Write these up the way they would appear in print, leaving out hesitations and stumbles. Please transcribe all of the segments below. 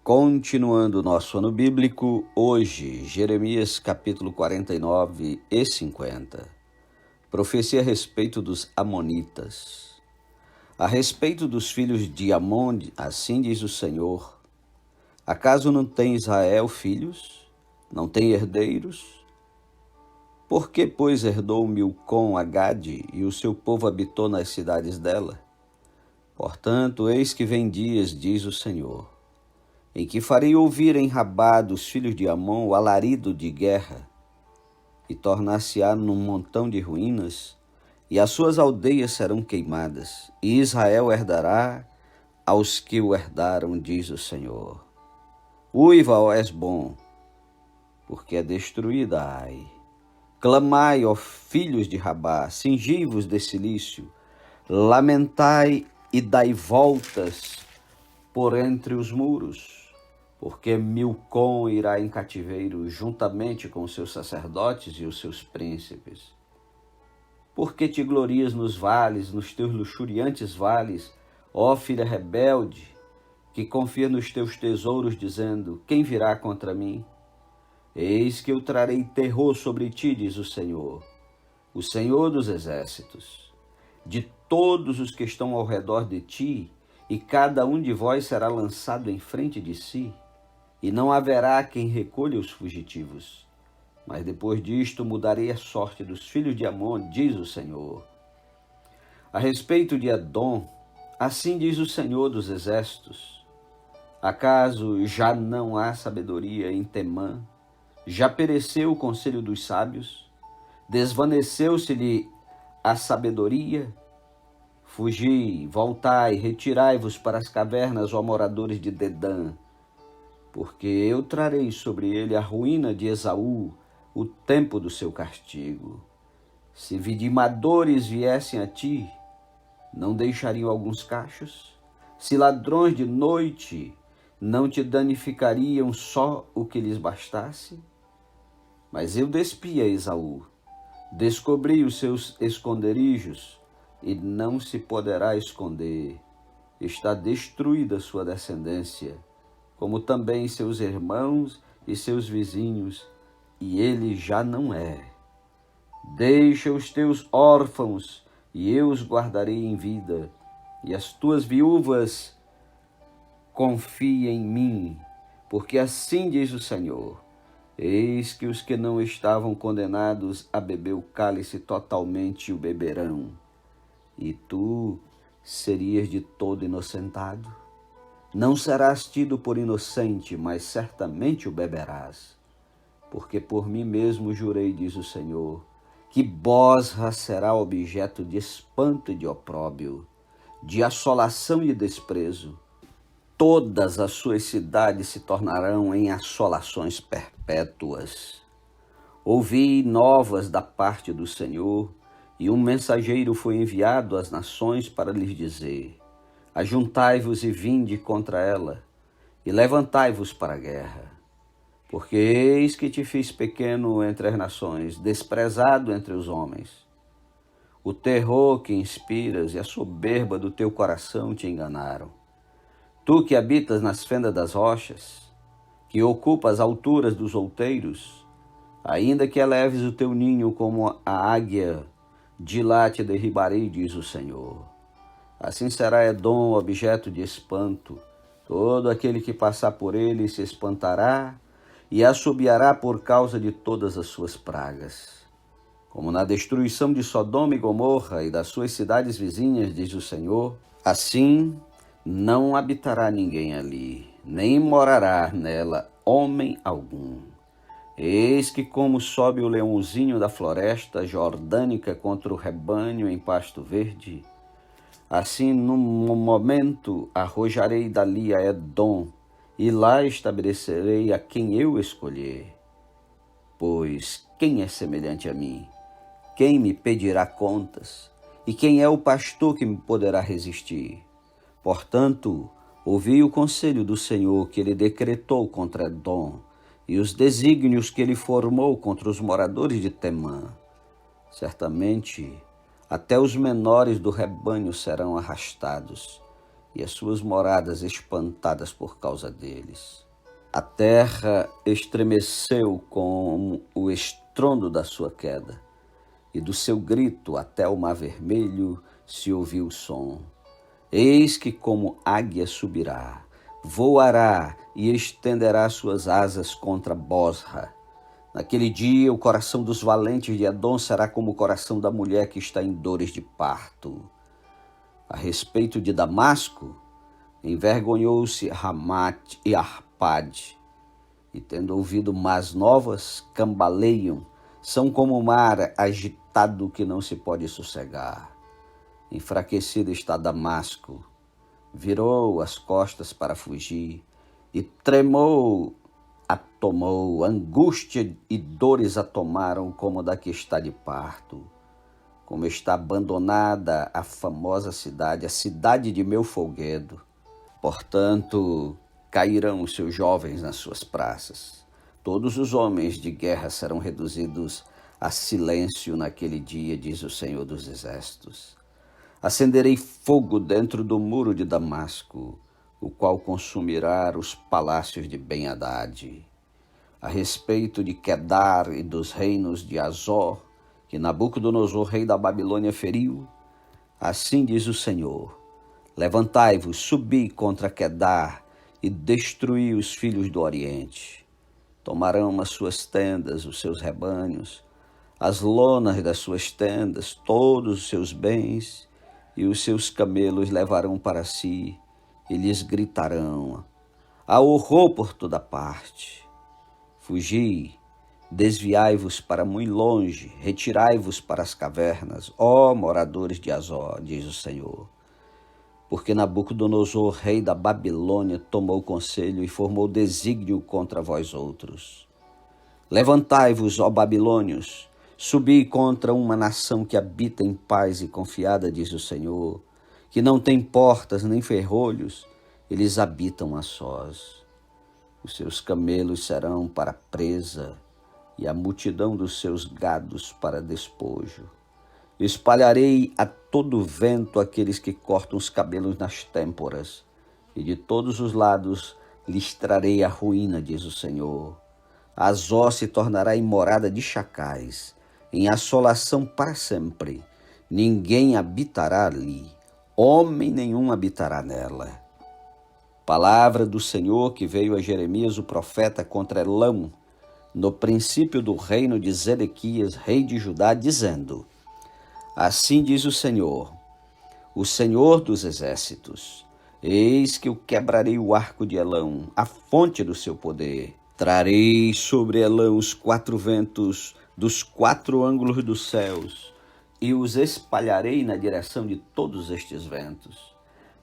Continuando o nosso ano bíblico, hoje, Jeremias capítulo 49 e 50. Profecia a respeito dos amonitas. A respeito dos filhos de Amon, assim diz o Senhor: acaso não tem Israel filhos? Não tem herdeiros? Por que, pois, herdou Milcom a Gade e o seu povo habitou nas cidades dela? Portanto, eis que vem dias, diz o Senhor, em que farei ouvir em Rabá dos filhos de Amon o alarido de guerra, e tornar-se-á num montão de ruínas, e as suas aldeias serão queimadas, e Israel herdará aos que o herdaram, diz o Senhor. Uiva, ó Esbom, porque é destruída Ai. Clamai, ó filhos de Rabá, cingi-vos de cilício, lamentai e dai voltas por entre os muros, porque Milcom irá em cativeiro juntamente com os seus sacerdotes e os seus príncipes. Porque te glorias nos vales, nos teus luxuriantes vales, ó filha rebelde, que confia nos teus tesouros, dizendo: quem virá contra mim? Eis que eu trarei terror sobre ti, diz o Senhor dos exércitos, de todos os que estão ao redor de ti, e cada um de vós será lançado em frente de si, e não haverá quem recolha os fugitivos. Mas depois disto mudarei a sorte dos filhos de Amon, diz o Senhor. A respeito de Edom, assim diz o Senhor dos exércitos: acaso já não há sabedoria em Temã? Já pereceu o conselho dos sábios? Desvaneceu-se-lhe a sabedoria? Fugi, voltai, retirai-vos para as cavernas, ó moradores de Dedã, porque eu trarei sobre ele a ruína de Esaú, o tempo do seu castigo. Se vidimadores viessem a ti, não deixariam alguns cachos? Se ladrões de noite, não te danificariam só o que lhes bastasse? Mas eu despi a Esaú, descobri os seus esconderijos, e não se poderá esconder. Está destruída sua descendência, como também seus irmãos e seus vizinhos, e ele já não é. Deixa os teus órfãos, e eu os guardarei em vida, e as tuas viúvas confiem em mim, porque assim diz o Senhor: eis que os que não estavam condenados a beber o cálice totalmente o beberão, e tu serias de todo inocentado? Não serás tido por inocente, mas certamente o beberás. Porque por mim mesmo jurei, diz o Senhor, que Bosra será objeto de espanto e de opróbrio, de assolação e desprezo. Todas as suas cidades se tornarão em assolações perpétuas. Ouvi novas da parte do Senhor, e um mensageiro foi enviado às nações para lhes dizer: ajuntai-vos e vinde contra ela, e levantai-vos para a guerra. Porque eis que te fiz pequeno entre as nações, desprezado entre os homens. O terror que inspiras e a soberba do teu coração te enganaram. Tu que habitas nas fendas das rochas, que ocupas as alturas dos outeiros, ainda que eleves o teu ninho como a águia, de lá te derribarei, diz o Senhor. Assim será Edom objeto de espanto. Todo aquele que passar por ele se espantará e assobiará por causa de todas as suas pragas. Como na destruição de Sodoma e Gomorra e das suas cidades vizinhas, diz o Senhor, assim não habitará ninguém ali, nem morará nela homem algum. Eis que como sobe o leãozinho da floresta jordânica contra o rebanho em pasto verde, assim num momento arrojarei dali a Edom, e lá estabelecerei a quem eu escolher. Pois quem é semelhante a mim? Quem me pedirá contas? E quem é o pastor que me poderá resistir? Portanto, ouvi o conselho do Senhor que ele decretou contra Edom, e os desígnios que ele formou contra os moradores de Temã. Certamente, até os menores do rebanho serão arrastados, e as suas moradas espantadas por causa deles. A terra estremeceu com o estrondo da sua queda, e do seu grito até o mar vermelho se ouviu o som. Eis que como águia subirá, voará e estenderá suas asas contra Bosra. Naquele dia o coração dos valentes de Edom será como o coração da mulher que está em dores de parto. A respeito de Damasco, envergonhou-se Ramate e Arpade, e tendo ouvido más novas, cambaleiam, são como o mar agitado que não se pode sossegar. Enfraquecido está Damasco, virou as costas para fugir, e tremou, a tomou, angústia e dores a tomaram como da que está de parto. Como está abandonada a famosa cidade, a cidade de meu folguedo. Portanto, cairão os seus jovens nas suas praças. Todos os homens de guerra serão reduzidos a silêncio naquele dia, diz o Senhor dos Exércitos. Acenderei fogo dentro do muro de Damasco, o qual consumirá os palácios de Ben-Hadad. A respeito de Quedar e dos reinos de Azor, que Nabucodonosor, rei da Babilônia, feriu, assim diz o Senhor: levantai-vos, subi contra Quedar e destruí os filhos do Oriente. Tomarão as suas tendas, os seus rebanhos, as lonas das suas tendas, todos os seus bens, e os seus camelos levarão para si, e lhes gritarão: há horror por toda parte. Fugi, desviai-vos para muito longe, retirai-vos para as cavernas, ó moradores de Azor, diz o Senhor. Porque Nabucodonosor, rei da Babilônia, tomou conselho e formou desígnio contra vós outros. Levantai-vos, ó babilônios, subi contra uma nação que habita em paz e confiada, diz o Senhor, que não tem portas nem ferrolhos, eles habitam a sós. Os seus camelos serão para presa, e a multidão dos seus gados para despojo. Espalharei a todo vento aqueles que cortam os cabelos nas têmporas, e de todos os lados lhes trarei a ruína, diz o Senhor. Azor se tornará em morada de chacais, em assolação para sempre. Ninguém habitará ali, homem nenhum habitará nela. Palavra do Senhor que veio a Jeremias o profeta contra Elão, no princípio do reino de Zedequias, rei de Judá, dizendo: assim diz o Senhor dos exércitos: eis que eu quebrarei o arco de Elão, a fonte do seu poder. Trarei sobre Elão os 4 ventos dos 4 ângulos dos céus, e os espalharei na direção de todos estes ventos.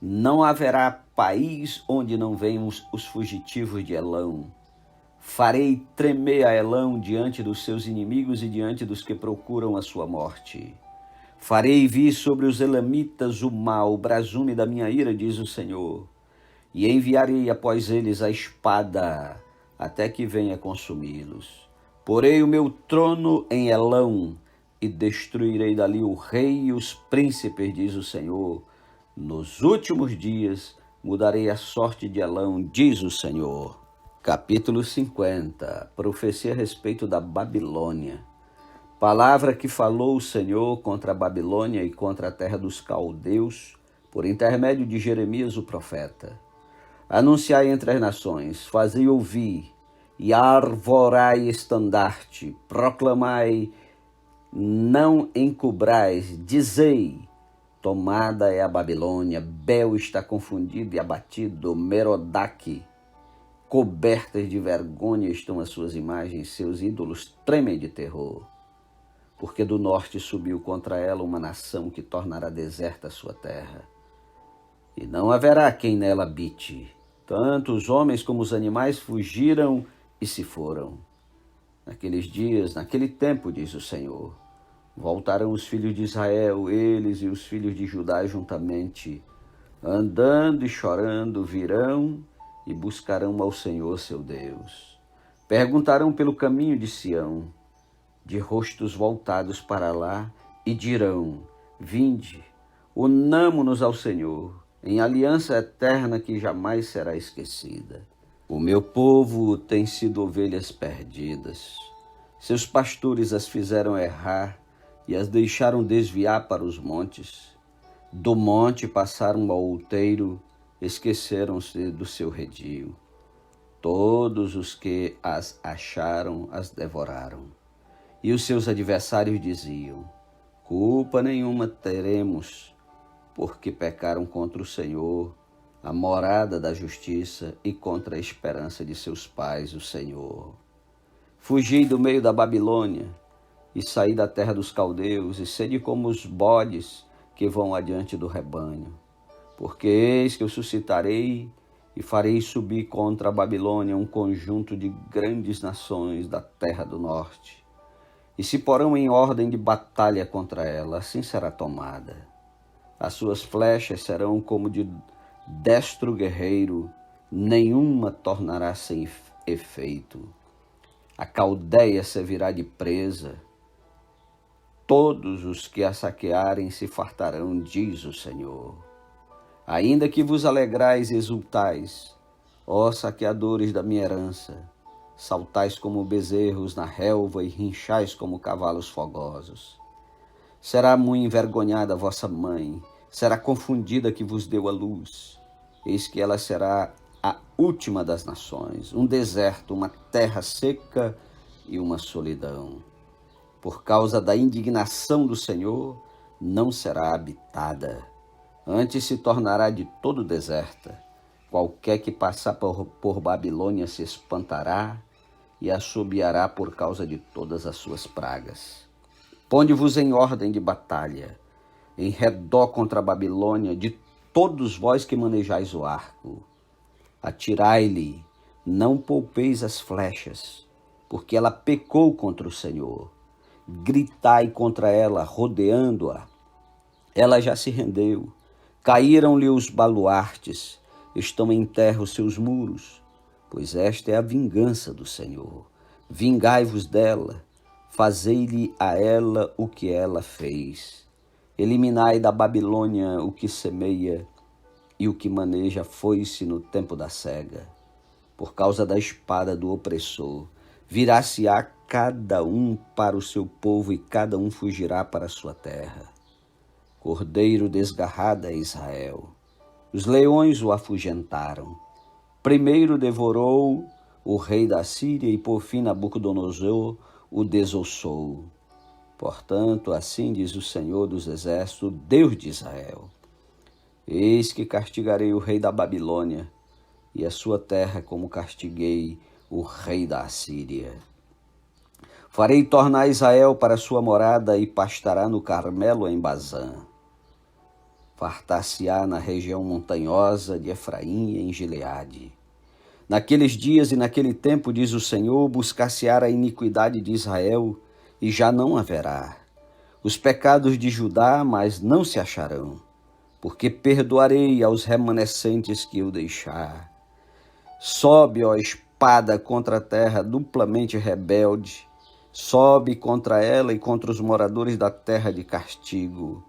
Não haverá país onde não venham os fugitivos de Elão. Farei tremer a Elão diante dos seus inimigos e diante dos que procuram a sua morte. Farei vir sobre os elamitas o mal, o brasume da minha ira, diz o Senhor, e enviarei após eles a espada, até que venha consumi-los. Porei o meu trono em Elão, e destruirei dali o rei e os príncipes, diz o Senhor. Nos últimos dias mudarei a sorte de Elão, diz o Senhor. Capítulo 50. Profecia a respeito da Babilônia. Palavra que falou o Senhor contra a Babilônia e contra a terra dos caldeus, por intermédio de Jeremias o profeta. Anunciai entre as nações, fazei ouvir, e arvorai estandarte, proclamai, não encobrais, dizei: tomada é a Babilônia, Bel está confundido e abatido, Merodach, cobertas de vergonha estão as suas imagens, seus ídolos tremem de terror. Porque do norte subiu contra ela uma nação que tornará deserta a sua terra, e não haverá quem nela habite. Tanto os homens como os animais fugiram e se foram. Naqueles dias, naquele tempo, diz o Senhor, voltarão os filhos de Israel, eles e os filhos de Judá juntamente, andando e chorando, virão e buscarão ao Senhor seu Deus. Perguntarão pelo caminho de Sião, de rostos voltados para lá, e dirão: vinde, unamo-nos ao Senhor, em aliança eterna que jamais será esquecida. O meu povo tem sido ovelhas perdidas. Seus pastores as fizeram errar e as deixaram desviar para os montes. Do monte passaram ao outeiro, esqueceram-se do seu redil. Todos os que as acharam as devoraram. E os seus adversários diziam: culpa nenhuma teremos, porque pecaram contra o Senhor, a morada da justiça, e contra a esperança de seus pais, o Senhor. Fugi do meio da Babilônia, e saí da terra dos caldeus, e sede como os bodes que vão adiante do rebanho. Porque eis que eu suscitarei e farei subir contra a Babilônia um conjunto de grandes nações da terra do norte, e se porão em ordem de batalha contra ela, assim será tomada. As suas flechas serão como de destro guerreiro, nenhuma tornará sem efeito. A Caldeia servirá de presa, todos os que a saquearem se fartarão, diz o Senhor. Ainda que vos alegrais e exultais, ó saqueadores da minha herança, saltais como bezerros na relva e rinchais como cavalos fogosos. Será muito envergonhada a vossa mãe, será confundida que vos deu a luz. Eis que ela será a última das nações, um deserto, uma terra seca e uma solidão. Por causa da indignação do Senhor, não será habitada. Antes se tornará de todo deserta. Qualquer que passar por Babilônia se espantará e assobiará por causa de todas as suas pragas. Ponde-vos em ordem de batalha, em redor contra a Babilônia, de todos vós que manejais o arco. Atirai-lhe, não poupeis as flechas, porque ela pecou contra o Senhor. Gritai contra ela, rodeando-a. Ela já se rendeu. Caíram-lhe os baluartes, estão em terra os seus muros, pois esta é a vingança do Senhor. Vingai-vos dela, fazei-lhe a ela o que ela fez. Eliminai da Babilônia o que semeia e o que maneja foice no tempo da cega. Por causa da espada do opressor, virá-se-á cada um para o seu povo e cada um fugirá para a sua terra. Cordeiro desgarrado é Israel. Os leões o afugentaram. Primeiro devorou o rei da Síria e por fim Nabucodonosor o desossou. Portanto, assim diz o Senhor dos Exércitos, Deus de Israel: eis que castigarei o rei da Babilônia e a sua terra como castiguei o rei da Assíria. Farei tornar Israel para sua morada e pastará no Carmelo em Bazã. Fartar-se-á na região montanhosa de Efraim e em Gileade. Naqueles dias e naquele tempo, diz o Senhor, buscar-se-á a iniquidade de Israel e já não haverá. Os pecados de Judá, mas não se acharão, porque perdoarei aos remanescentes que eu deixar. Sobe, ó espada, contra a terra duplamente rebelde, sobe contra ela e contra os moradores da terra de castigo.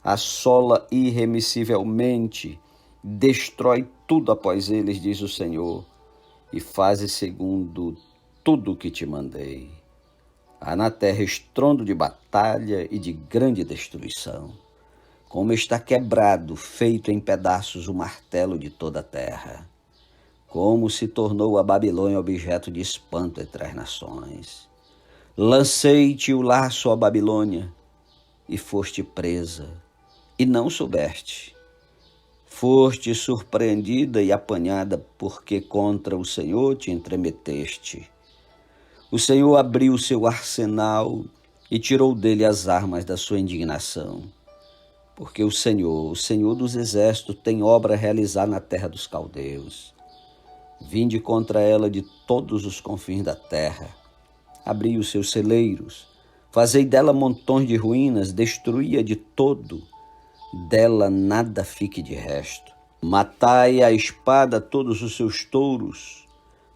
Assola irremissivelmente, destrói tudo após eles, diz o Senhor, e faze segundo tudo o que te mandei. Há na terra estrondo de batalha e de grande destruição, como está quebrado, feito em pedaços o martelo de toda a terra, como se tornou a Babilônia objeto de espanto entre as nações. Lancei-te o laço, ó Babilônia, e foste presa, e não soubeste. Foste surpreendida e apanhada, porque contra o Senhor te entremeteste. O Senhor abriu o seu arsenal e tirou dele as armas da sua indignação. Porque o Senhor dos Exércitos, tem obra a realizar na terra dos caldeus. Vinde contra ela de todos os confins da terra. Abri os seus celeiros, fazei dela montões de ruínas, destruí-a de todo, dela nada fique de resto. Matai à espada todos os seus touros,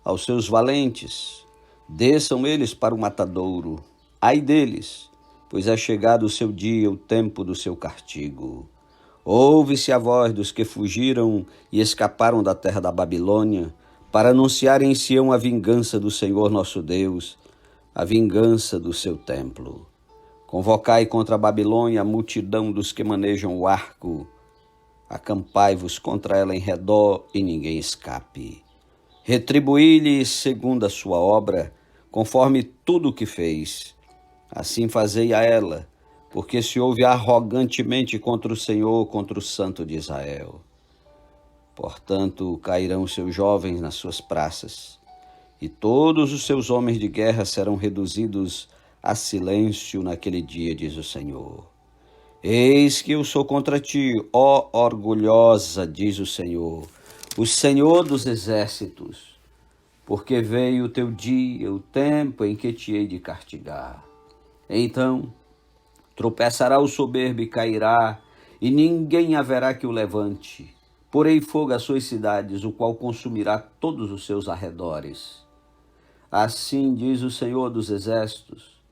aos seus valentes, desçam eles para o matadouro. Ai deles, pois é chegado o seu dia, o tempo do seu castigo. Ouve-se a voz dos que fugiram e escaparam da terra da Babilônia, para anunciar em Sião a vingança do Senhor nosso Deus, a vingança do seu templo. Convocai contra a Babilônia a multidão dos que manejam o arco. Acampai-vos contra ela em redor e ninguém escape. Retribuí-lhe segundo a sua obra, conforme tudo o que fez. Assim fazei a ela, porque se ouve arrogantemente contra o Senhor, contra o Santo de Israel. Portanto, cairão seus jovens nas suas praças, e todos os seus homens de guerra serão reduzidos a silêncio naquele dia, diz o Senhor. Eis que eu sou contra ti, ó orgulhosa, diz o Senhor dos exércitos, porque veio o teu dia, o tempo em que te hei de castigar. Então tropeçará o soberbo e cairá, e ninguém haverá que o levante. Porei fogo às suas cidades, o qual consumirá todos os seus arredores. Assim diz o Senhor dos exércitos: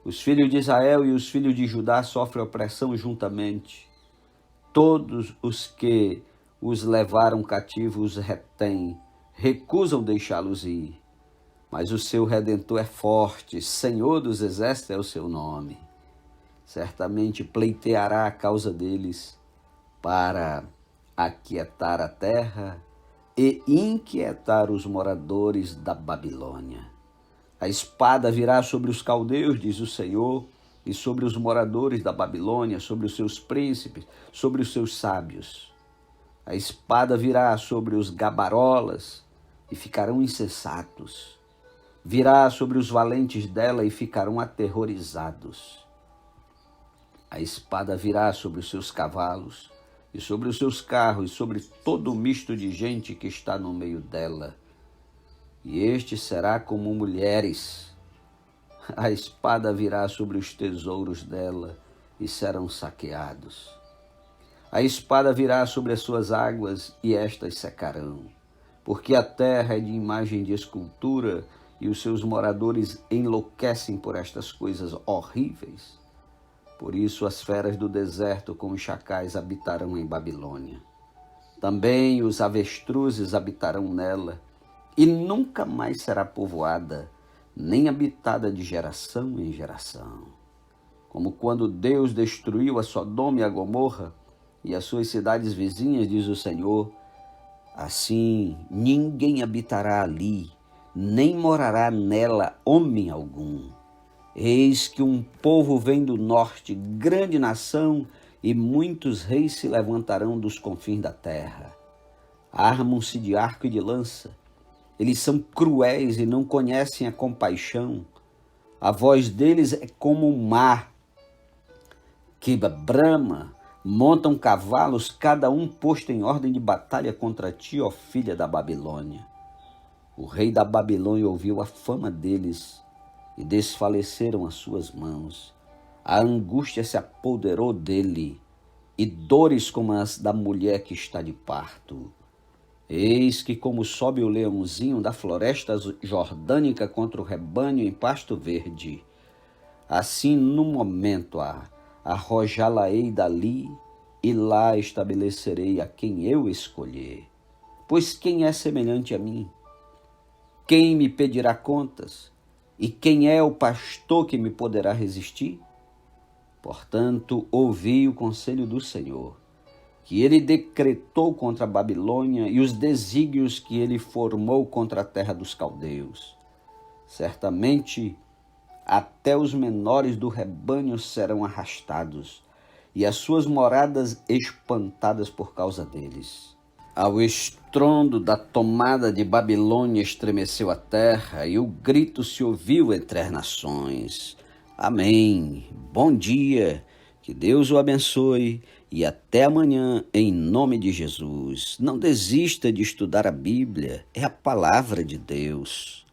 os filhos de Israel e os filhos de Judá sofrem opressão juntamente. Todos os que os levaram cativos os retêm, recusam deixá-los ir. Mas o seu Redentor é forte, Senhor dos exércitos é o seu nome. Certamente pleiteará a causa deles para aquietar a terra e inquietar os moradores da Babilônia. A espada virá sobre os caldeus, diz o Senhor, e sobre os moradores da Babilônia, sobre os seus príncipes, sobre os seus sábios. A espada virá sobre os gabarolas e ficarão insensatos. Virá sobre os valentes dela e ficarão aterrorizados. A espada virá sobre os seus cavalos e sobre os seus carros e sobre todo o misto de gente que está no meio dela. E este será como mulheres. A espada virá sobre os tesouros dela e serão saqueados. A espada virá sobre as suas águas e estas secarão, porque a terra é de imagem de escultura e os seus moradores enlouquecem por estas coisas horríveis. Por isso as feras do deserto com os chacais habitarão em Babilônia. Também os avestruzes habitarão nela, e nunca mais será povoada, nem habitada de geração em geração. Como quando Deus destruiu a Sodoma e a Gomorra e as suas cidades vizinhas, diz o Senhor, assim ninguém habitará ali, nem morará nela homem algum. Eis que um povo vem do norte, grande nação, e muitos reis se levantarão dos confins da terra. Armam-se de arco e de lança. Eles são cruéis e não conhecem a compaixão. A voz deles é como um mar que brama. Montam cavalos, cada um posto em ordem de batalha contra ti, ó filha da Babilônia. O rei da Babilônia ouviu a fama deles e desfaleceram as suas mãos. A angústia se apoderou dele e dores como as da mulher que está de parto. Eis que como sobe o leãozinho da floresta jordânica contra o rebanho em pasto verde, assim no momento arrojá-la-ei dali e lá estabelecerei a quem eu escolher. Pois quem é semelhante a mim? Quem me pedirá contas? E quem é o pastor que me poderá resistir? Portanto, ouvi o conselho do Senhor, que ele decretou contra a Babilônia e os desígnios que ele formou contra a terra dos caldeus. Certamente, até os menores do rebanho serão arrastados, e as suas moradas espantadas por causa deles. Ao estrondo da tomada de Babilônia estremeceu a terra, e o grito se ouviu entre as nações. Amém. Bom dia, que Deus o abençoe e até amanhã em nome de Jesus. Não desista de estudar a Bíblia, é a palavra de Deus.